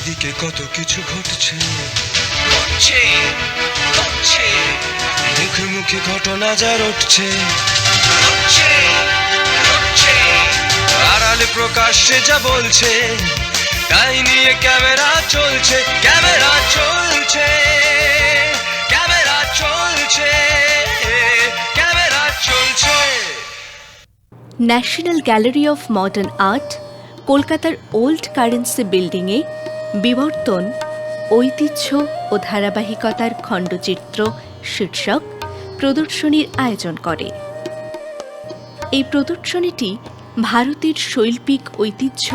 চারিদিকে কত কিছু ঘটছে, ঘটছে ঘটছে মুখে মুখে ঘটনা যা রটছে, ঘটছে ঘটছে আড়ালে প্রকাশ্যে যা বলছে, তাই নিয়ে ক্যামেরা চলছে, ক্যামেরা চলছে, ক্যামেরা চলছে, ক্যামেরা চলছে। National gallery of modern art কলকাতার ওল্ড কারেন্সি বিল্ডিংয়ে বিবর্তন, ঐতিহ্য ও ধারাবাহিকতার খণ্ডচিত্র শীর্ষক প্রদর্শনীর আয়োজন করে। এই প্রদর্শনীটি ভারতের শৈল্পিক ঐতিহ্য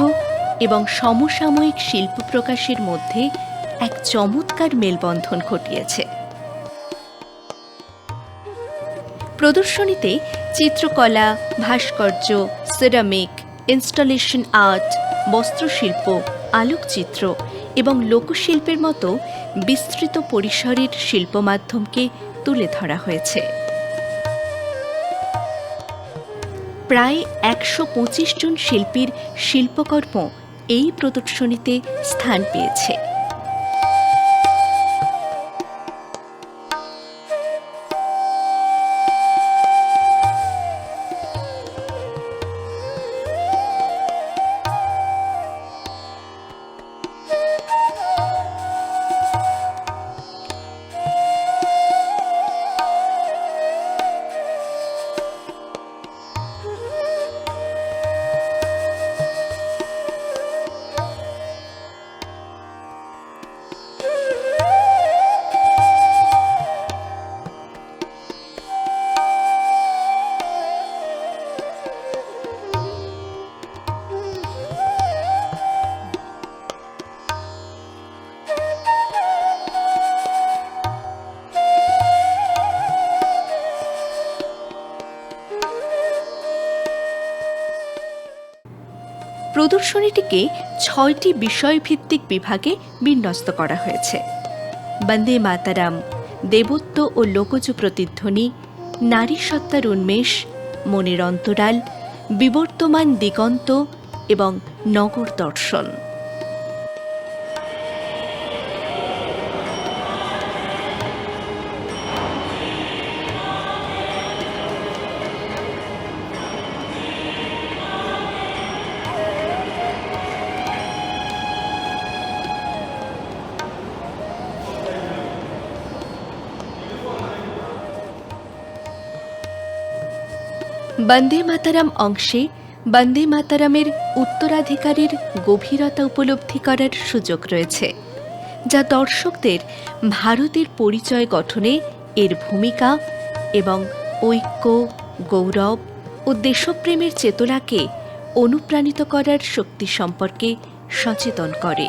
এবং সমসাময়িক শিল্প প্রকাশের মধ্যে এক চমৎকার মেলবন্ধন ঘটিয়েছে। প্রদর্শনীতে চিত্রকলা, ভাস্কর্য, সিরামিক, ইনস্টলেশন আর্ট, বস্ত্রশিল্প, আলোকচিত্র এবং লোকশিল্পের মতো বিস্তৃত পরিসরের শিল্প মাধ্যমকে তুলে ধরা হয়েছে। প্রায় ১২৫ জন শিল্পীর শিল্পকর্ম এই প্রদর্শনীতে স্থান পেয়েছে। প্রদর্শনীটিকে ৬টি বিষয়ভিত্তিক বিভাগে বিন্যস্ত করা হয়েছে: বন্দে মাতারাম, দেবত্ব ও লোকজ প্রতিধ্বনি, নারী সত্তার উন্মেষ, মনের অন্তরাল, বিবর্তমান দিগন্ত এবং নগর দর্শন। বন্দে মাতারাম অংশে বন্দে মাতারামের উত্তরাধিকারের গভীরতা উপলব্ধি করার সুযোগ রয়েছে, যা দর্শকদের ভারতের পরিচয় গঠনে এর ভূমিকা এবং ঐক্য, গৌরব ও দেশপ্রেমের চেতনাকে অনুপ্রাণিত করার শক্তি সম্পর্কে সচেতন করে।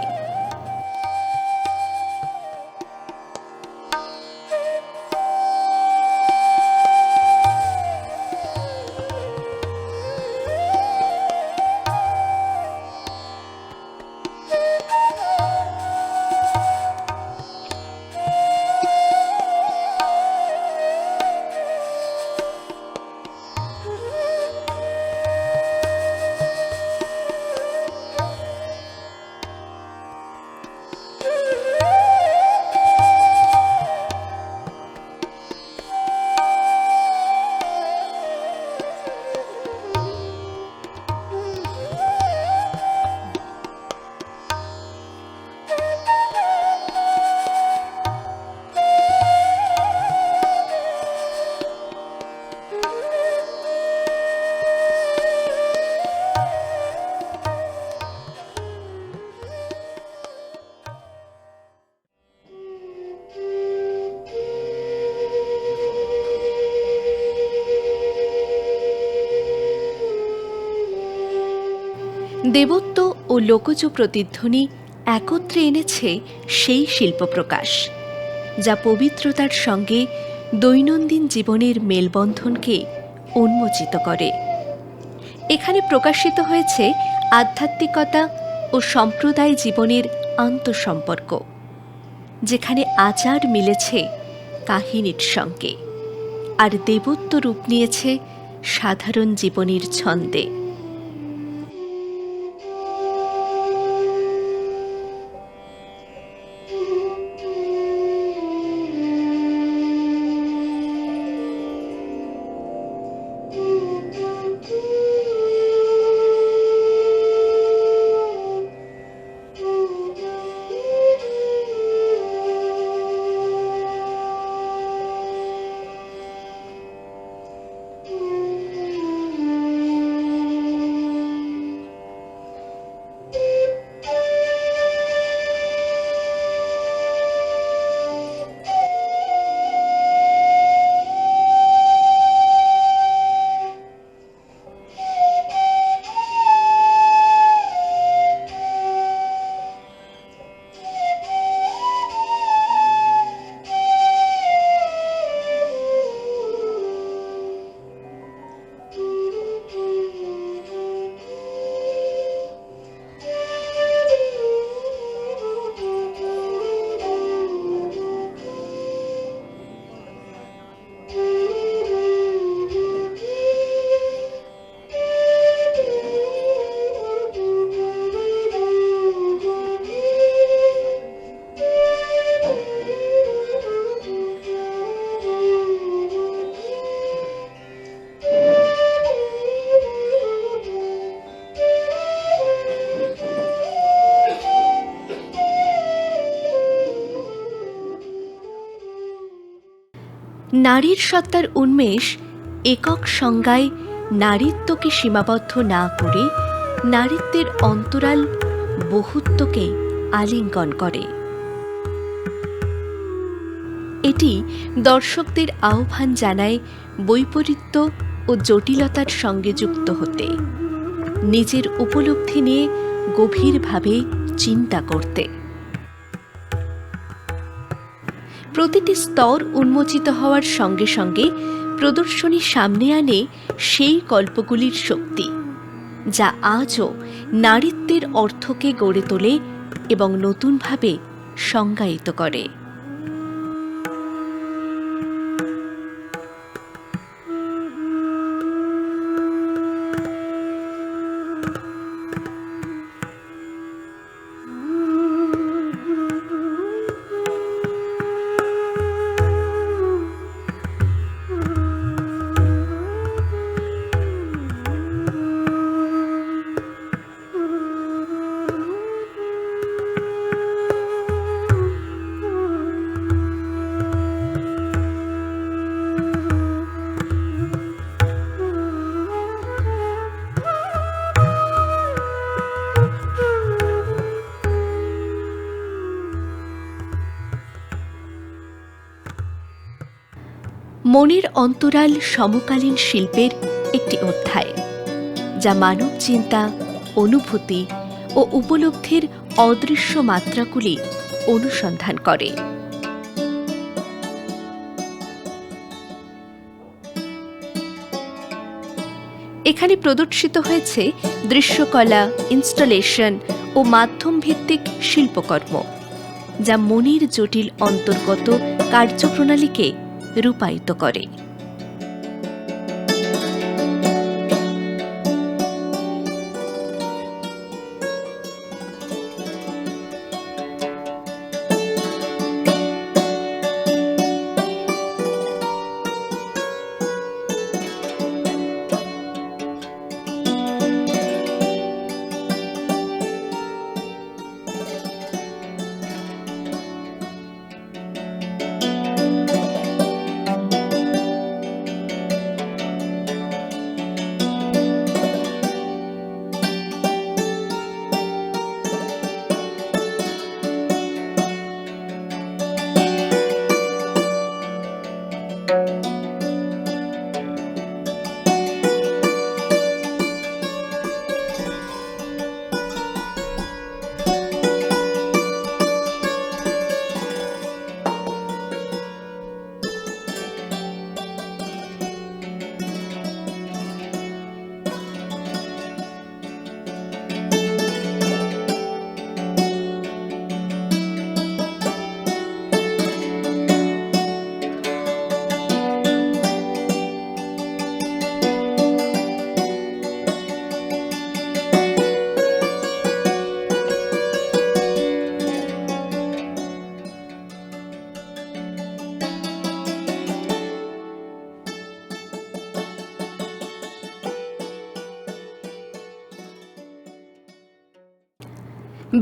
দেবত্ব ও লোকজ প্রতিধ্বনি একত্রে এনেছে সেই শিল্প প্রকাশ, যা পবিত্রতার সঙ্গে দৈনন্দিন জীবনের মেলবন্ধনকে উন্মোচিত করে। এখানে প্রকাশিত হয়েছে আধ্যাত্মিকতা ও সম্প্রদায় জীবনের আন্তঃসম্পর্ক, যেখানে আচার মিলেছে কাহিনীর সঙ্গে, আর দেবত্ব রূপ নিয়েছে সাধারণ জীবনের ছন্দে। নারীর সত্তার উন্মেষ একক সংজ্ঞায় নারীত্বকে সীমাবদ্ধ না করে নারীত্বের অন্তরাল বহুত্বকে আলিঙ্গন করে। এটি দর্শকদের আহ্বান জানায় বৈপরীত্য ও জটিলতার সঙ্গে যুক্ত হতে, নিজের উপলব্ধি নিয়ে গভীরভাবে চিন্তা করতে। প্রতিটি স্তর উন্মোচিত হওয়ার সঙ্গে সঙ্গে প্রদর্শনী সামনে আনে সেই গল্পগুলির শক্তি, যা আজও নারীত্বের অর্থকে গড়ে তোলে এবং নতুনভাবে সংজ্ঞায়িত করে। মনের অন্তরাল সমকালীন শিল্পের একটি অধ্যায়, যা মানব চিন্তা, অনুভূতি ও উপলব্ধির অদৃশ্য মাত্রাগুলি অনুসন্ধান করে। এখানে প্রদর্শিত হয়েছে দৃশ্যকলা, ইনস্টলেশন ও মাধ্যম ভিত্তিক শিল্পকর্ম, যা মনের জটিল অন্তর্গত কার্যপ্রণালীকে রূপায়িত করে।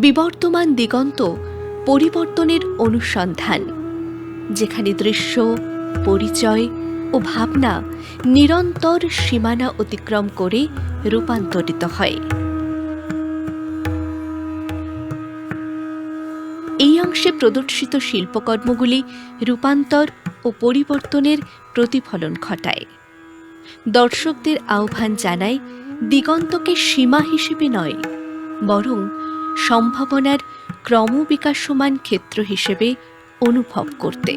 বিবর্তমান দিগন্ত পরিবর্তনের অনুসন্ধান, যেখানে দৃশ্য, পরিচয় ও ভাবনা নিরন্তর সীমানা অতিক্রম করে রূপান্তরিত হয়। এই অংশে প্রদর্শিত শিল্পকর্মগুলি রূপান্তর ও পরিবর্তনের প্রতিফলন ঘটায়, দর্শকদের আহ্বান জানায় দিগন্তকে সীমা হিসেবে নয়, বরং সম্ভাবনার ক্রমবিকাশমান ক্ষেত্র হিসেবে অনুভব করতে।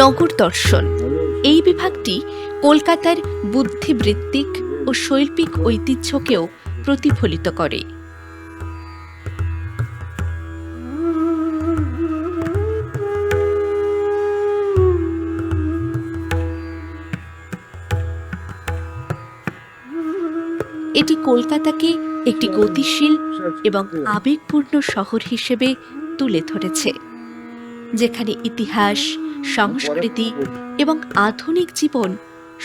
নগর দর্শন এই বিভাগটি কলকাতার বুদ্ধিবৃত্তিক ও শৈল্পিক ঐতিহ্যকেও প্রতিফলিত করে। এটি কলকাতাকে একটি গতিশীল এবং আবেগপূর্ণ শহর হিসেবে তুলে ধরেছে, যেখানে ইতিহাস, সংস্কৃতি এবং আধুনিক জীবন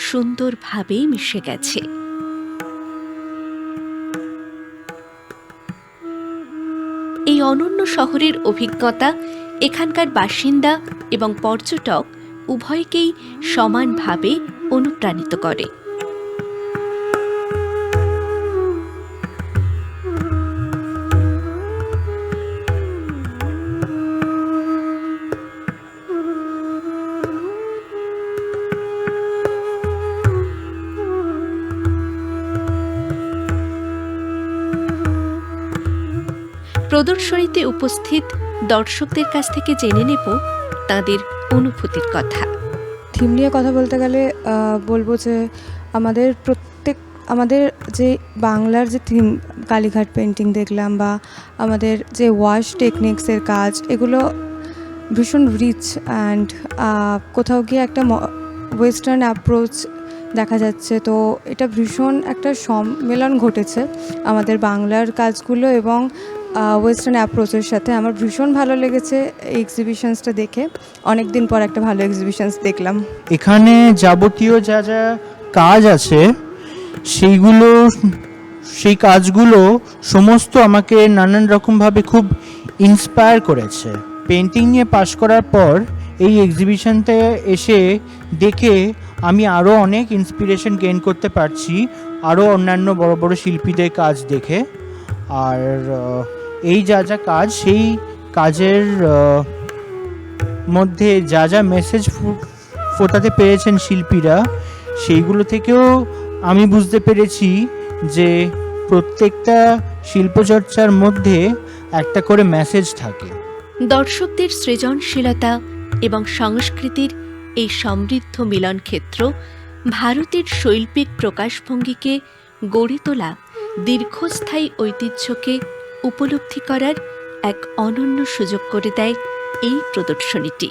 সুন্দরভাবে মিশে গেছে। এই অনন্য শহরের অভিজ্ঞতা এখানকার বাসিন্দা এবং পর্যটক উভয়কেই সমানভাবে অনুপ্রাণিত করে। প্রদর্শনীতে উপস্থিত দর্শকদের কাছ থেকে জেনে নেব তাদের অনুভূতির কথা। থিম নিয়ে কথা বলতে গেলে বলবো যে আমাদের যে বাংলার যে থিম, কালীঘাট পেন্টিং দেখলাম বা আমাদের যে ওয়াশ টেকনিক্সের কাজ, এগুলো ভীষণ রিচ অ্যান্ড কোথাও গিয়ে একটা ওয়েস্টার্ন অ্যাপ্রোচ দেখা যাচ্ছে। তো এটা ভীষণ একটা সম্মেলন ঘটেছে আমাদের বাংলার কাজগুলো এবং ওয়েস্টার্ন অ্যাপ্রোচের সাথে। আমার ভীষণ ভালো লেগেছে এই এক্সিবিশনসটা দেখে। অনেক দিন পর একটা ভালো এক্সিবিশনস দেখলাম। এখানে যাবতীয় যা যা কাজ আছে সেই কাজগুলো সমস্ত আমাকে নানান রকমভাবে খুব ইন্সপায়ার করেছে। পেন্টিং নিয়ে পাশ করার পর এই এক্সিবিশনতে এসে দেখে আমি আরও অনেক ইন্সপিরেশন গেইন করতে পারছি, আরও অন্যান্য বড় বড় শিল্পীদের কাজ দেখে। আর এই যা যা কাজ, সেই কাজের মধ্যে যা যা মেসেজ ফোটাতে পেরেছেন শিল্পীরা, সেইগুলো থেকেও আমি বুঝতে পেরেছি যে প্রত্যেকটা শিল্পচর্চার মধ্যে একটা করে মেসেজ থাকে। দর্শকদের সৃজনশীলতা এবং সংস্কৃতির এই সমৃদ্ধ মিলনক্ষেত্র ভারতের শৈল্পিক প্রকাশভঙ্গিকে গড়ে তোলা দীর্ঘস্থায়ী ঐতিহ্যকে উপলব্ধি করার এক অনন্য সুযোগ করে দেয় এই প্রদর্শনীটি।